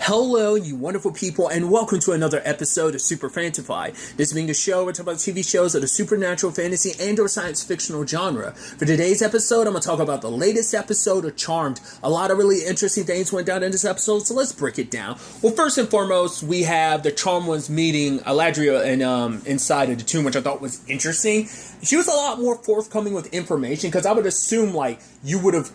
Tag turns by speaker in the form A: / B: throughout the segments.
A: Hello, you wonderful people, and welcome to another episode of Super-Fanta-Fi. This being a show where we talk about TV shows of the supernatural, fantasy, and or science fictional genre. For today's episode, I'm going to talk about the latest episode of Charmed. A lot of really interesting things went down in this episode, so let's break it down. Well, first and foremost, we have the Charmed ones meeting Aladria and inside of the tomb, which I thought was interesting. She was a lot more forthcoming with information, because I would assume, you would have,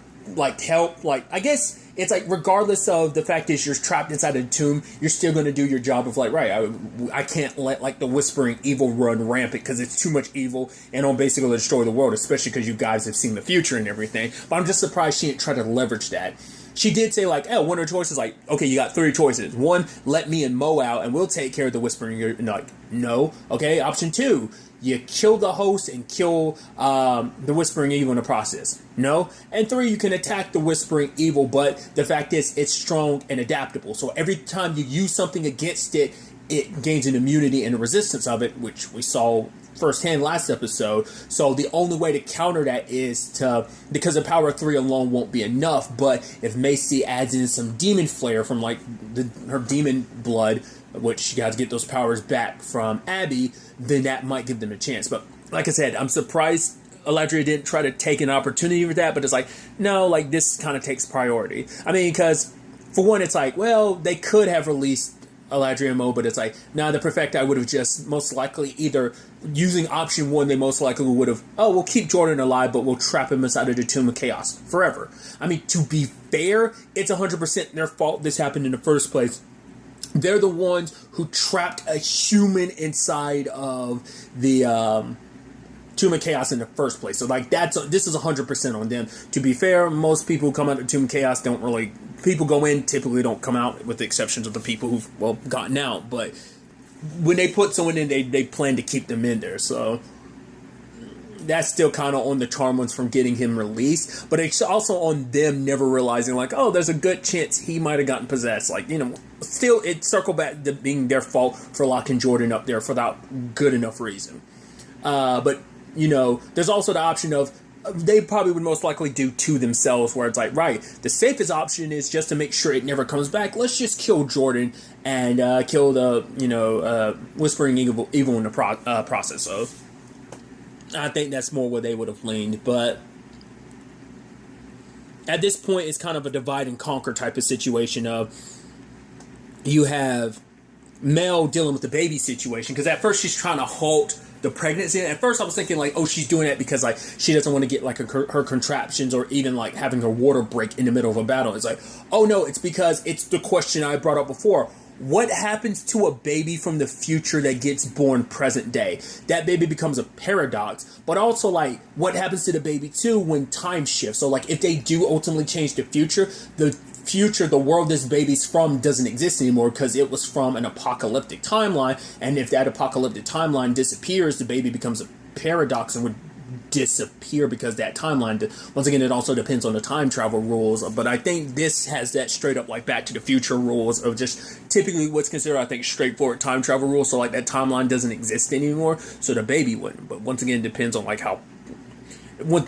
A: helped, I guess... It's regardless of the fact that you're trapped inside a tomb, you're still going to do your job of I can't let the whispering evil run rampant because it's too much evil and it'll basically destroy the world, especially because you guys have seen the future and everything. But I'm just surprised she didn't try to leverage that. She did say one of her choices, okay, you got three choices. One, let me and Mo out and we'll take care of the whispering. And no. Okay, option two, you kill the host and kill the Whispering Evil in the process. No. And three, you can attack the Whispering Evil, but the fact is it's strong and adaptable. So every time you use something against it, it gains an immunity and a resistance of it, which we saw firsthand last episode. So the only way to counter that is because the power of 3 alone won't be enough, but if Macy adds in some demon flair from her demon blood, which you guys get those powers back from Abby, then that might give them a chance. But like I said, I'm surprised Aladria didn't try to take an opportunity with that, but it's no, this kind of takes priority. I mean, because for one, it's they could have released Aladria and Mo, but it's the Perfecti would have just most likely either using option 1, they most likely would have, we'll keep Jordan alive, but we'll trap him inside of the Tomb of Chaos forever. I mean, to be fair, it's 100% their fault this happened in the first place. They're the ones who trapped a human inside of the Tomb of Chaos in the first place. So this is 100% on them. To be fair, most people who come out of Tomb of Chaos people go in, typically don't come out, with the exceptions of the people who've gotten out. But when they put someone in, they plan to keep them in there. So that's still kind of on the Charmed ones from getting him released. But it's also on them never realizing, there's a good chance he might have gotten possessed. Still, it circled back to being their fault for locking Jordan up there without good enough reason. But, there's also the option of, they probably would most likely do to themselves, where it's the safest option is just to make sure it never comes back. Let's just kill Jordan and kill the, Whispering Evil in the process. So I think that's more where they would have leaned. But at this point, it's kind of a divide and conquer type of situation of you have Mel dealing with the baby situation, because at first she's trying to halt the pregnancy. At first I was thinking she's doing that because she doesn't want to get her contraptions or even having her water break in the middle of a battle. It's oh no, it's because it's the question I brought up before. What happens to a baby from the future that gets born present day? That baby becomes a paradox, but also what happens to the baby too when time shifts? So if they do ultimately change the future, the world this baby's from doesn't exist anymore because it was from an apocalyptic timeline, and if that apocalyptic timeline disappears, the baby becomes a paradox and would disappear because that timeline, once again, it also depends on the time travel rules, but I think this has that straight up Back to the Future rules of just typically what's considered, I think, straightforward time travel rules. So that timeline doesn't exist anymore, so the baby wouldn't. But once again, it depends on how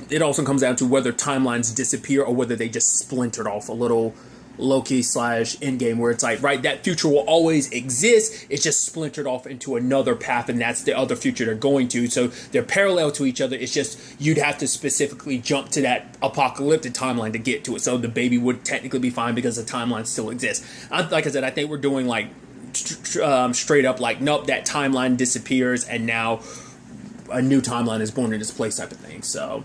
A: it also comes down to whether timelines disappear or whether they just splintered off a little Loki / Endgame, where it's that future will always exist, it's just splintered off into another path, and that's the other future they're going to. So they're parallel to each other, it's just you'd have to specifically jump to that apocalyptic timeline to get to it. So the baby would technically be fine because the timeline still exists. Like I said, I think we're doing straight up nope, that timeline disappears and now a new timeline is born in its place type of thing. So,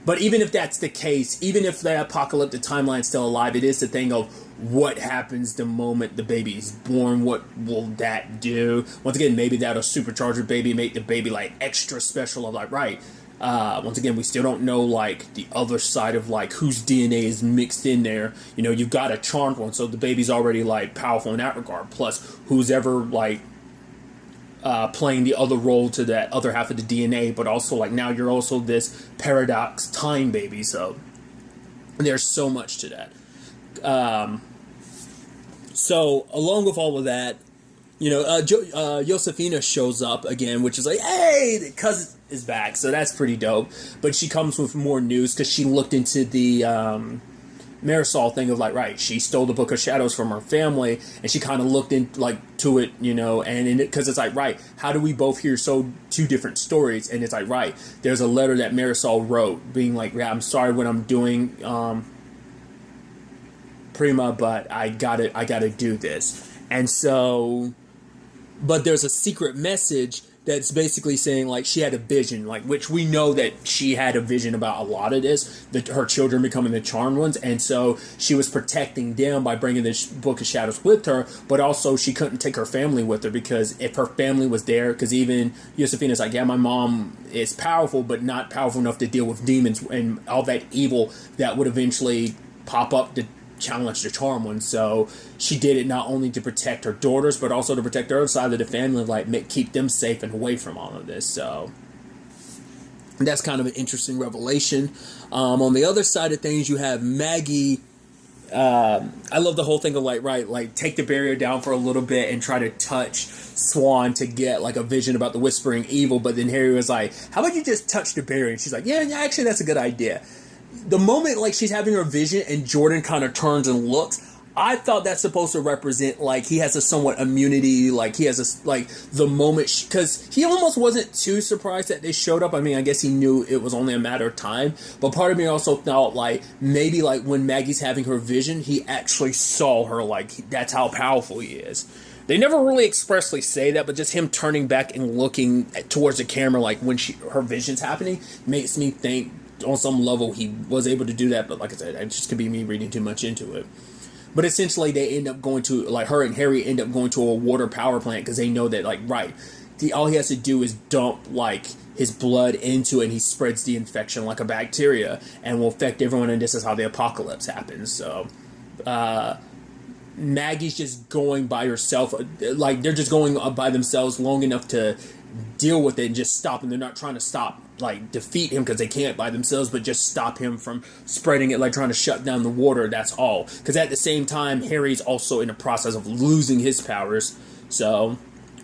A: but even if that's the case, even if the apocalyptic timeline is still alive, it is the thing of what happens the moment the baby is born. What will that do? Once again, maybe that'll supercharge the baby, make the baby extra special of once again, we still don't know the other side of whose DNA is mixed in there. You've got a Charmed one, so the baby's already powerful in that regard. Plus, who's ever playing the other role to that other half of the DNA, but also now you're also this paradox time baby. So there's so much to that. So along with all of that, Josefina shows up again, which is hey, the cousin is back. So that's pretty dope. But she comes with more news because she looked into the Marisol thing of like, right, she stole the Book of Shadows from her family, and she kind of looked in like to it, you know, and because it's like, right, how do we both hear two different stories? And it's like, right, there's a letter that Marisol wrote being like, yeah, I'm sorry what I'm doing, Prima, but I gotta do this. And so, but there's a secret message that's basically saying like she had a vision, like, which we know that she had a vision about a lot of this, that her children becoming the charmed ones, and so she was protecting them by bringing this Book of Shadows with her, but also she couldn't take her family with her, because if her family was there, because even Josefina's like, yeah, my mom is powerful, but not powerful enough to deal with demons and all that evil that would eventually pop up to challenge the charm one. So she did it not only to protect her daughters, but also to protect the other side of the family, like keep them safe and away from all of this. So that's kind of an interesting revelation. On the other side of things, you have Maggie. I love the whole thing of like, right, like take the barrier down for a little bit and try to touch Swan to get like a vision about the whispering evil, but then Harry was like, how about you just touch the barrier? And she's like, yeah, actually that's a good idea. The moment like she's having her vision and Jordan kind of turns and looks, I thought that's supposed to represent like he has a somewhat immunity, like he has a like the moment, because he almost wasn't too surprised that they showed up. I mean, I guess he knew it was only a matter of time, but part of me also thought like maybe like when Maggie's having her vision, he actually saw her, like that's how powerful he is. They never really expressly say that, but just him turning back and looking towards the camera, like when her vision's happening, makes me think on some level he was able to do that. But like I said, it just could be me reading too much into it. But essentially they end up going to, like her and Harry end up going to a water power plant because they know that like, right, all he has to do is dump like his blood into it and he spreads the infection like a bacteria and will affect everyone, and this is how the apocalypse happens. So Maggie's just going by herself, like they're just going by themselves long enough to deal with it and just stop him. They're not trying to stop, like defeat him because they can't by themselves, but just stop him from spreading it, like trying to shut down the water. That's all. Because at the same time, Harry's also in the process of losing his powers. So,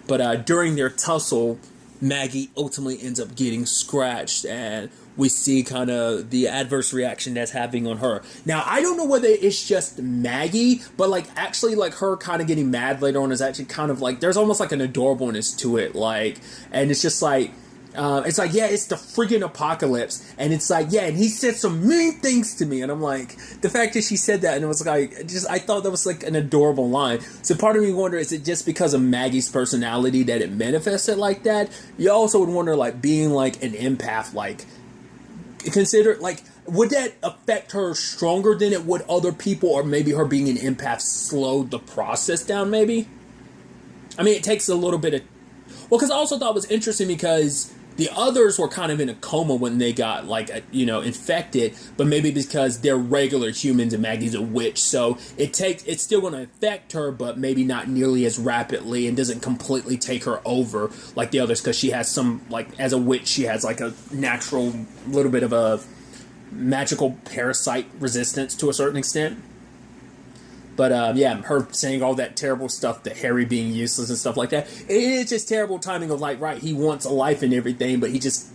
A: but during their tussle, Maggie ultimately ends up getting scratched, and we see kind of the adverse reaction that's having on her. Now, I don't know whether it's just Maggie, but like actually like her kind of getting mad later on is actually kind of like, there's almost like an adorableness to it. Like, and it's just like, it's like, yeah, it's the freaking apocalypse, and it's like, yeah, and he said some mean things to me, and I'm like, the fact that she said that, and it was like, I thought that was like an adorable line. So part of me wonder, is it just because of Maggie's personality that it manifested like that? You also would wonder, like, being like an empath, like, consider, like, would that affect her stronger than it would other people, or maybe her being an empath slowed the process down, maybe? I mean, it takes a little bit of, well, because I also thought it was interesting because the others were kind of in a coma when they got, like, infected, but maybe because they're regular humans and Maggie's a witch, so it's still going to affect her, but maybe not nearly as rapidly, and doesn't completely take her over like the others, because she has some, like, as a witch, she has, like, a natural, little bit of a magical parasite resistance to a certain extent. But, yeah, her saying all that terrible stuff, to Harry being useless and stuff like that, it's just terrible timing of, like, right, he wants a life and everything, but he just,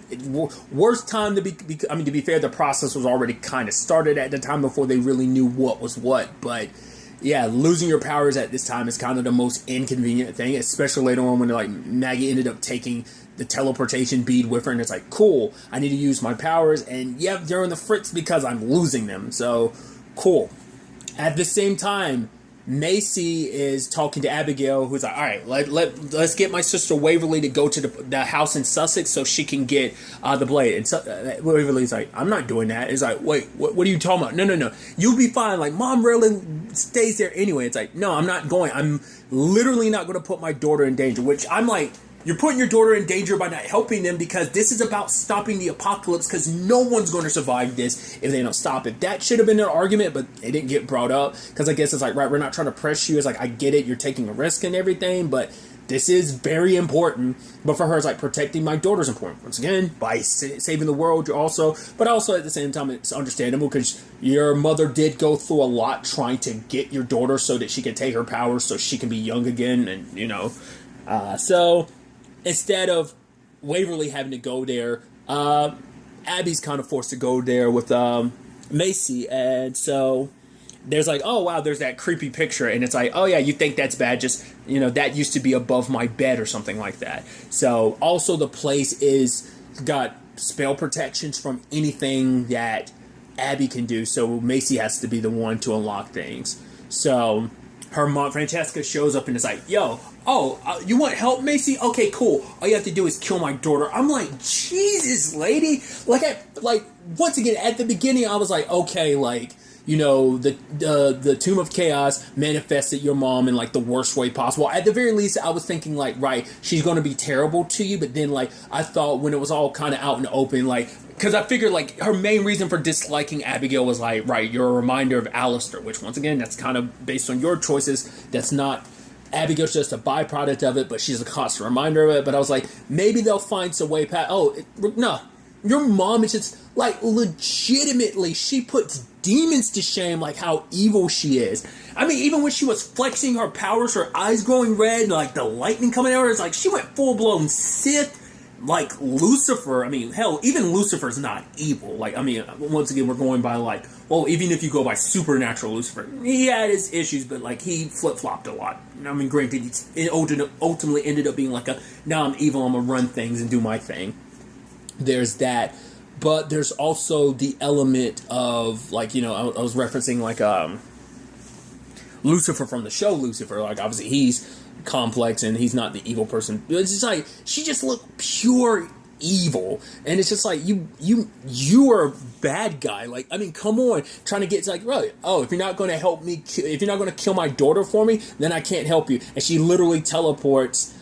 A: worst time to to be fair, the process was already kind of started at the time before they really knew what was what, but, yeah, losing your powers at this time is kind of the most inconvenient thing, especially later on when, like, Maggie ended up taking the teleportation bead with her, and it's like, cool, I need to use my powers, and, yep, they're in the fritz because I'm losing them, so, cool. At the same time, Macy is talking to Abigail, who's like, all right, let's get my sister Waverly to go to the house in Sussex so she can get the blade. And Waverly's like, I'm not doing that. It's like, wait, what are you talking about? No. You'll be fine. Like, Mom rarely stays there anyway. It's like, no, I'm not going. I'm literally not going to put my daughter in danger, which I'm like, you're putting your daughter in danger by not helping them, because this is about stopping the apocalypse, because no one's going to survive this if they don't stop it. That should have been their argument, but it didn't get brought up, because I guess it's like, right, we're not trying to press you. It's like, I get it, you're taking a risk and everything, but this is very important. But for her, it's like, protecting my daughter's important. Once again, by saving the world, you're also, but also at the same time, it's understandable, because your mother did go through a lot trying to get your daughter so that she can take her powers so she can be young again, and, so instead of Waverly having to go there, Abby's kind of forced to go there with Macy, and so there's like, oh wow, there's that creepy picture, and it's like, oh yeah, you think that's bad, just, you know, that used to be above my bed or something like that. So also the place is got spell protections from anything that Abby can do, so Macy has to be the one to unlock things. So her mom Francesca shows up and is like, yo, you want help, Macy? Okay, cool. All you have to do is kill my daughter. I'm like, Jesus, lady. Like once again, at the beginning, I was like, okay, like, you know, the Tomb of Chaos manifested your mom in like the worst way possible. At the very least, I was thinking like, right, she's going to be terrible to you. But then like, I thought when it was all kind of out in the open, like, because I figured like her main reason for disliking Abigail was like, right, you're a reminder of Alistair, which once again, that's kind of based on your choices. That's not, Abigail's just a byproduct of it, but she's a constant reminder of it. But I was like, maybe they'll find some way past. No, your mom is just like legitimately, she puts demons to shame, like how evil she is. I mean, even when she was flexing her powers, her eyes glowing red, and like the lightning coming out of her, it's like she went full blown Sith. Like Lucifer, I mean, hell, even Lucifer's not evil. Like, I mean, once again, we're going by like, well, even if you go by supernatural Lucifer, he had his issues, but like he flip-flopped a lot. I mean, granted, it ultimately ended up being like now I'm evil, I'm gonna run things and do my thing. There's that, but there's also the element of like, you know, I was referencing like Lucifer from the show Lucifer. Like, obviously he's complex and he's not the evil person. It's just like she just looked pure evil, and it's just like you are a bad guy. Like, I mean, come on, trying to get to like, right, oh, if you're not going to help me, if you're not going to kill my daughter for me, then I can't help you. And she literally teleports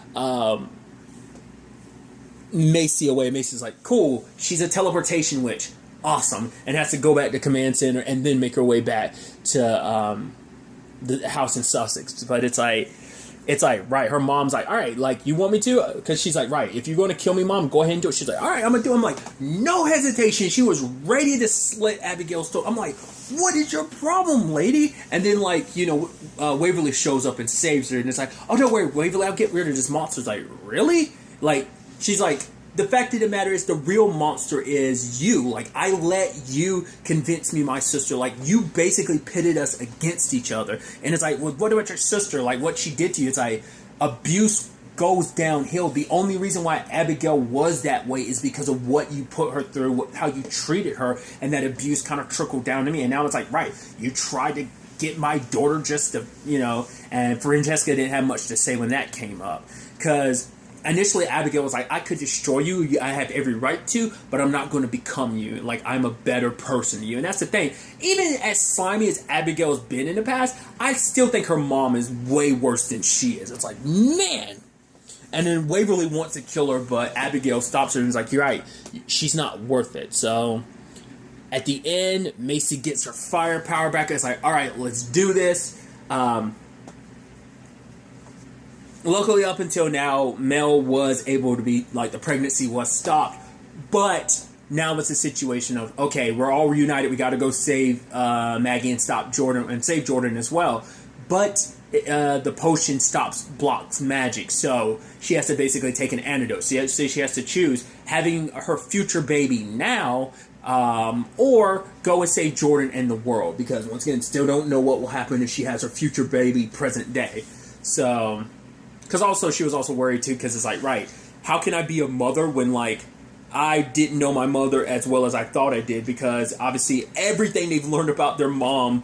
A: Macy away. Macy's like, cool, she's a teleportation witch, awesome, and has to go back to command center and then make her way back to the house in Sussex. But it's like, right, her mom's like, all right, like, you want me to? Because she's like, right, if you're going to kill me, Mom, go ahead and do it. She's like, all right, I'm going to do it. I'm like, no hesitation. She was ready to slit Abigail's throat. I'm like, what is your problem, lady? And then, like, you know, Waverly shows up and saves her. And it's like, oh, don't worry, Waverly, I'll get rid of this monster. It's like, really? Like, she's like, the fact of the matter is the real monster is you. Like, I let you convince me my sister. Like, you basically pitted us against each other. And it's like, well, what about your sister? Like, what she did to you? It's like, abuse goes downhill. The only reason why Abigail was that way is because of what you put her through, how you treated her, and that abuse kind of trickled down to me. And now it's like, right, you tried to get my daughter just to, you know, and Francesca didn't have much to say when that came up. Because initially, Abigail was like, I could destroy you. I have every right to, but I'm not going to become you. Like, I'm a better person than you. And that's the thing. Even as slimy as Abigail's been in the past, I still think her mom is way worse than she is. It's like, man. And then Waverly wants to kill her, but Abigail stops her and is like, you're right. She's not worth it. So at the end, Macy gets her firepower back. It's like, all right, let's do this. Luckily, up until now, Mel was able to be, like, the pregnancy was stopped. But now it's a situation of, okay, we're all reunited. We got to go save Maggie and stop Jordan, and save Jordan as well. But the potion blocks magic. So she has to basically take an antidote. So she has to choose having her future baby now, or go and save Jordan and the world. Because, once again, still don't know what will happen if she has her future baby present day. So, because also she was also worried too, because it's like, right, how can I be a mother when, like, I didn't know my mother as well as I thought I did? Because obviously everything they've learned about their mom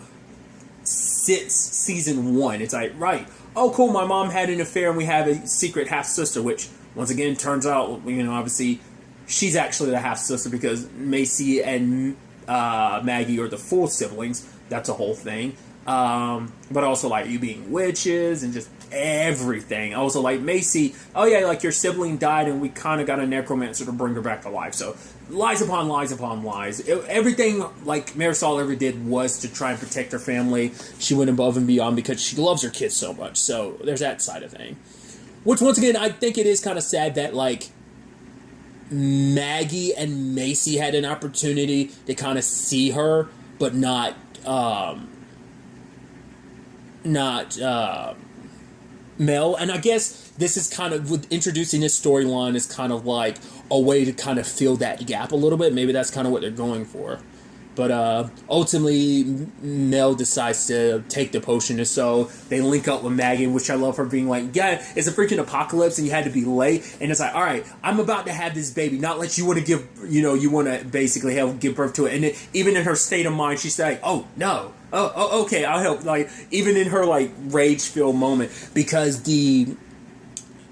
A: since season 1, it's like, right, oh cool, my mom had an affair and we have a secret half sister, which once again turns out, you know, obviously she's actually the half sister because Macy and Maggie are the full siblings. That's a whole thing. But also, like, you being witches and just everything. Also, like, Macy, oh yeah, like, your sibling died and we kind of got a necromancer to bring her back to life. So, lies upon lies upon lies. Everything, like, Marisol ever did was to try and protect her family. She went above and beyond because she loves her kids so much. So, there's that side of thing. Which, once again, I think it is kind of sad that, like, Maggie and Macy had an opportunity to kind of see her, but not Mel. And I guess this is kind of, with introducing this storyline, is kind of like a way to kind of fill that gap a little bit. Maybe that's kind of what they're going for. But ultimately, Mel decides to take the potion, and so they link up with Maggie, which I love her being like, yeah, it's a freaking apocalypse, and you had to be late, and it's like, all right, I'm about to have this baby, not like you want to give, you want to basically give birth to it, and then, even in her state of mind, she's like, oh, no, okay, I'll help, like, even in her, like, rage-filled moment, because the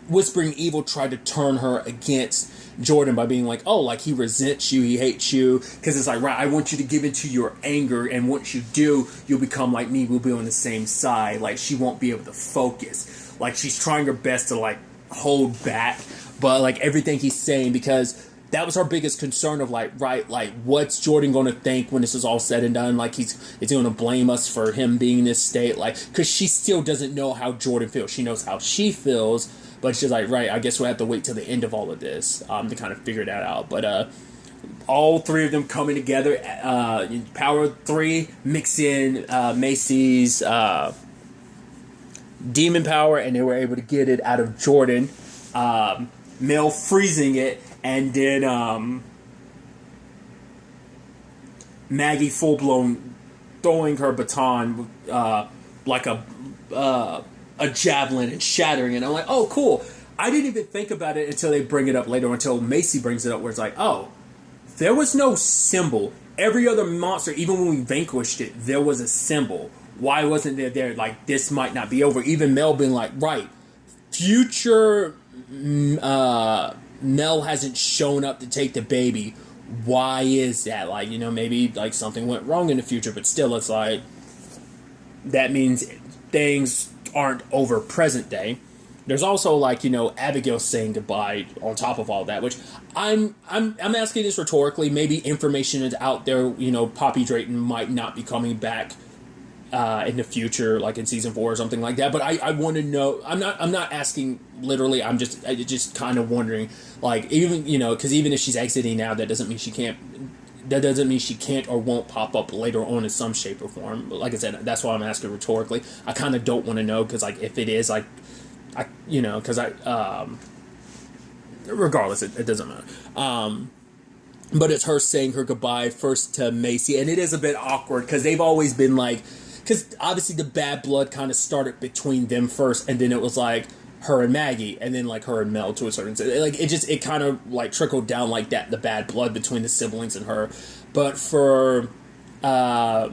A: Whispering Evil tried to turn her against Jordan by being like, oh, like he resents you, he hates you, because it's like, right, I want you to give into your anger, and once you do, you'll become like me, we'll be on the same side. Like, she won't be able to focus. Like, she's trying her best to, like, hold back, but, like, everything he's saying, because that was our biggest concern of, like, right, like, what's Jordan going to think when this is all said and done? Like, he's going to blame us for him being in this state, like, because she still doesn't know how Jordan feels. She knows how she feels, but she's like, right, I guess we'll have to wait till the end of all of this to kind of figure that out. But all three of them coming together, Power 3, mix in Macy's demon power, and they were able to get it out of Jordan. Mel freezing it, and then Maggie full-blown throwing her baton like a javelin and shattering it. I'm like, oh, cool. I didn't even think about it until they bring it up later, until Macy brings it up, where it's like, oh, there was no symbol. Every other monster, even when we vanquished it, there was a symbol. Why wasn't there there? Like, this might not be over. Even Mel being like, right, future Mel hasn't shown up to take the baby. Why is that? Like, maybe like something went wrong in the future, but still, it's like, that means things aren't over present day. There's also, like, Abigail saying goodbye on top of all that, which I'm asking this rhetorically. Maybe information is out there, Poppy Drayton might not be coming back in the future, like in season 4 or something like that. But I want to know. I'm not asking literally. I'm just kind of wondering, like, even because even if she's exiting now, that doesn't mean she can't. That doesn't mean she can't or won't pop up later on in some shape or form. But like I said, that's why I'm asking rhetorically. I kind of don't want to know, because, like, if it is, like, regardless, it doesn't matter. But it's her saying her goodbye first to Macy, and it is a bit awkward, because they've always been like, because obviously the bad blood kind of started between them first, and then it was like her and Maggie, and then like her and Mel to a certain extent. Like, it kind of like trickled down like that, the bad blood between the siblings and her. But for her,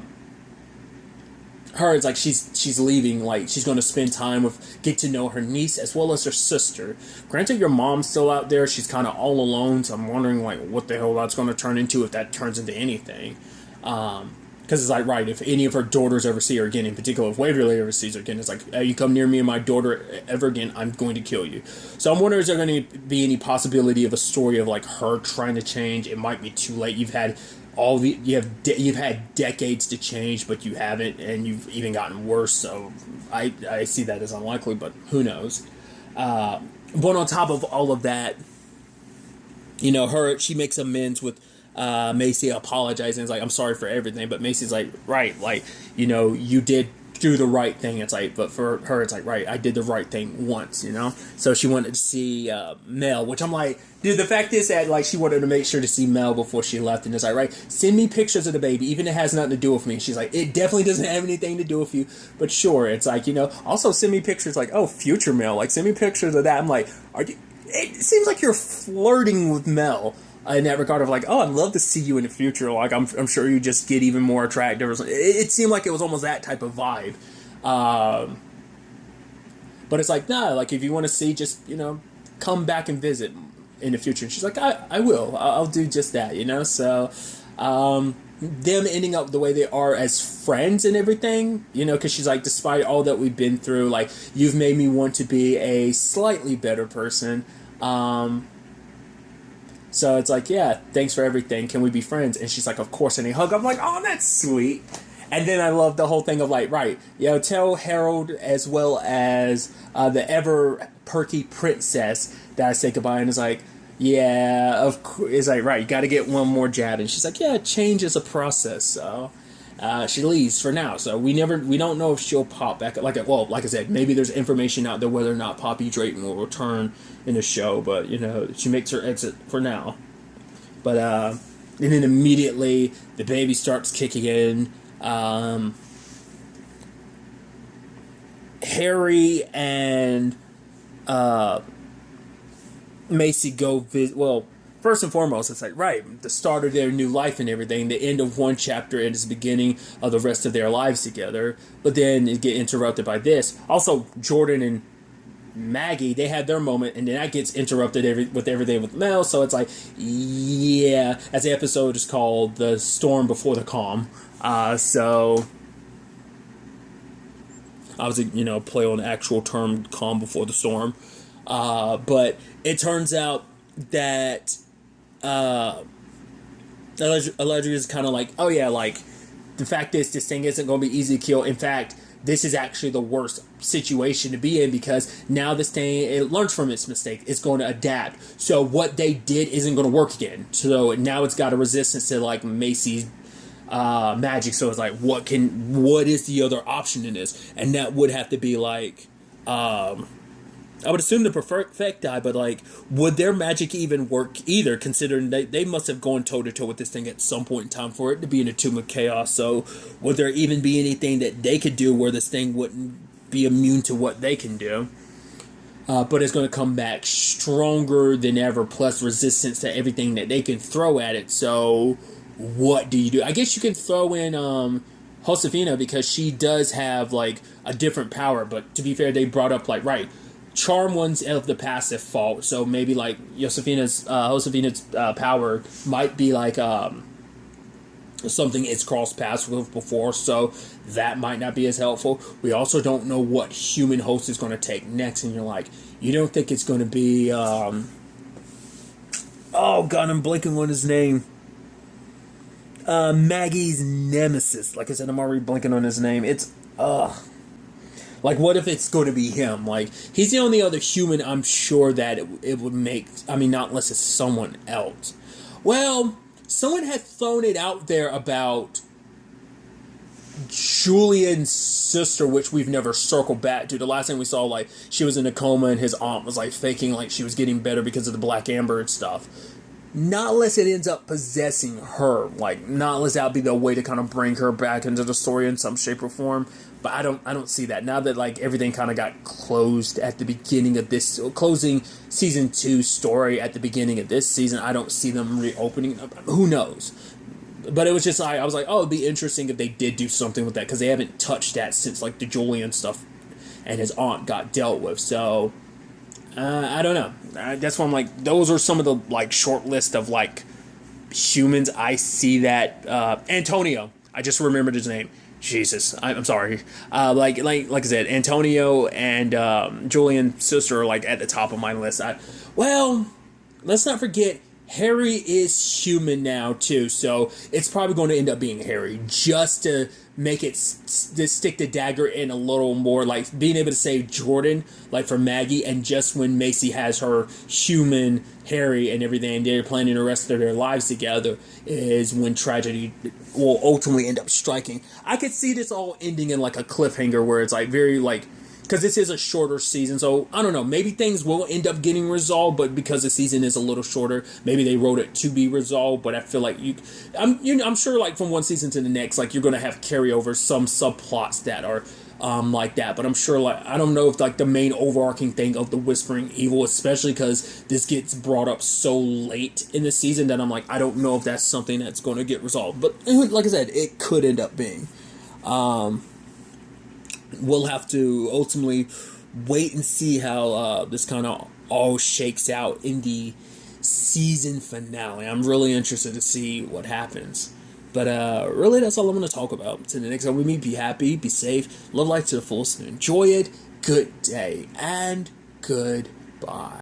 A: it's like she's leaving, like she's going to spend time with, get to know her niece as well as her sister. Granted, your mom's still out there, she's kind of all alone, so I'm wondering like what the hell that's going to turn into, if that turns into anything. Because it's like, right, if any of her daughters ever see her again, in particular if Waverly ever sees her again, it's like, hey, you come near me and my daughter ever again, I'm going to kill you. So I'm wondering, is there going to be any possibility of a story of like her trying to change? It might be too late. You've had you've had decades to change, but you haven't, and you've even gotten worse. So I see that as unlikely, but who knows? But on top of all of that, she makes amends with Macy, apologizing. It's like, I'm sorry for everything, but Macy's like, right, like, you did do the right thing. It's like, but for her, it's like, right, I did the right thing once, so she wanted to see Mel, which I'm like, dude, the fact is that, like, she wanted to make sure to see Mel before she left, and it's like, right, send me pictures of the baby, even if it has nothing to do with me. She's like, it definitely doesn't have anything to do with you, but sure. It's like, also send me pictures, like, oh, future Mel, like, send me pictures of that. I'm like, it seems like you're flirting with Mel in that regard of like, oh, I'd love to see you in the future. Like, I'm sure you just get even more attractive. Or something. It seemed like it was almost that type of vibe. But it's like, nah, like if you want to see, just, come back and visit in the future. And she's like, I will. I'll do just that, So, them ending up the way they are as friends and everything, because she's like, despite all that we've been through, like, you've made me want to be a slightly better person. So it's like, yeah, thanks for everything. Can we be friends? And she's like, of course. And they hug. I'm like, oh, that's sweet. And then I love the whole thing of like, right, tell Harold as well as the ever perky princess that I say goodbye. And it's like, yeah, of course. It's like, right, you got to get one more jab. And she's like, yeah, change is a process. So she leaves for now. So we don't know if she'll pop back. Like I said, maybe there's information out there whether or not Poppy Drayton will return in the show. But, she makes her exit for now. But And then immediately the baby starts kicking in. Harry and Macy go visit. Well, first and foremost, it's like, right, the start of their new life and everything. The end of one chapter and it's the beginning of the rest of their lives together. But then it get interrupted by this. Also, Jordan and Maggie, they had their moment, and then that gets interrupted with everything with Mel. So it's like, yeah, as the episode is called, The Storm Before the Calm. So obviously, play on the actual term, calm before the storm. But it turns out that Allegedly is kind of like, oh yeah, like, the fact is this thing isn't going to be easy to kill. In fact, this is actually the worst situation to be in, because now this thing, it learns from its mistake. It's going to adapt. So what they did isn't going to work again. So now it's got a resistance to, like, Macy's magic. So it's like, what is the other option in this? And that would have to be like, I would assume the Perfecti, but like, would their magic even work either, considering they must have gone toe-to-toe with this thing at some point in time for it to be in a tomb of chaos. So would there even be anything that they could do where this thing wouldn't be immune to what they can do? But it's going to come back stronger than ever, plus resistance to everything that they can throw at it. So what do you do? I guess you can throw in Josefina, because she does have like a different power. But to be fair, they brought up like, right, charm one's of the passive fault, so maybe like Josefina's power might be like something it's crossed paths with before, so that might not be as helpful. We also don't know what human host is going to take next, and you're like, you don't think it's going to be oh god, I'm blanking on his name. Maggie's nemesis. Like I said, I'm already blanking on his name. It's like, what if it's going to be him? Like, he's the only other human I'm sure that it would make... I mean, not unless it's someone else. Well, someone had thrown it out there about Julian's sister, which we've never circled back to. The last thing we saw, like, she was in a coma and his aunt was, like, faking like she was getting better because of the Black Amber and stuff. Not unless it ends up possessing her. Like, not unless that would be the way to kind of bring her back into the story in some shape or form. But I don't see that. Now that, like, everything kind of got closed at the beginning of this, closing season 2 story at the beginning of this season, I don't see them reopening. Who knows? But it was just like, I was like, oh, it'd be interesting if they did do something with that, because they haven't touched that since, like, the Julian stuff and his aunt got dealt with. So I don't know. That's why I'm like, those are some of the, like, short list of, like, humans I see that Antonio, I just remembered his name. Jesus, I'm sorry. Like I said, Antonio and Julian's sister are, like, at the top of my list. Well, let's not forget, Harry is human now too, so it's probably going to end up being Harry, just to make it to stick the dagger in a little more, like being able to save Jordan, like for Maggie, and just when Macy has her human Harry and everything, they're planning the rest of their lives together, is when tragedy will ultimately end up striking. I could see this all ending in like a cliffhanger where it's like very like, because this is a shorter season, so I don't know, maybe things will end up getting resolved, but because the season is a little shorter, maybe they wrote it to be resolved. But I feel like I'm sure, like, from one season to the next, like, you're gonna have carryover, some subplots that are like that. But I'm sure, like, I don't know if, like, the main overarching thing of the Whispering Evil, especially because this gets brought up so late in the season, that I'm like, I don't know if that's something that's going to get resolved. But like I said, it could end up being. We'll have to ultimately wait and see how this kind of all shakes out in the season finale. I'm really interested to see what happens. But really, that's all I'm going to talk about. Until the next time we meet, be happy, be safe, live life to the fullest, and enjoy it. Good day, and goodbye.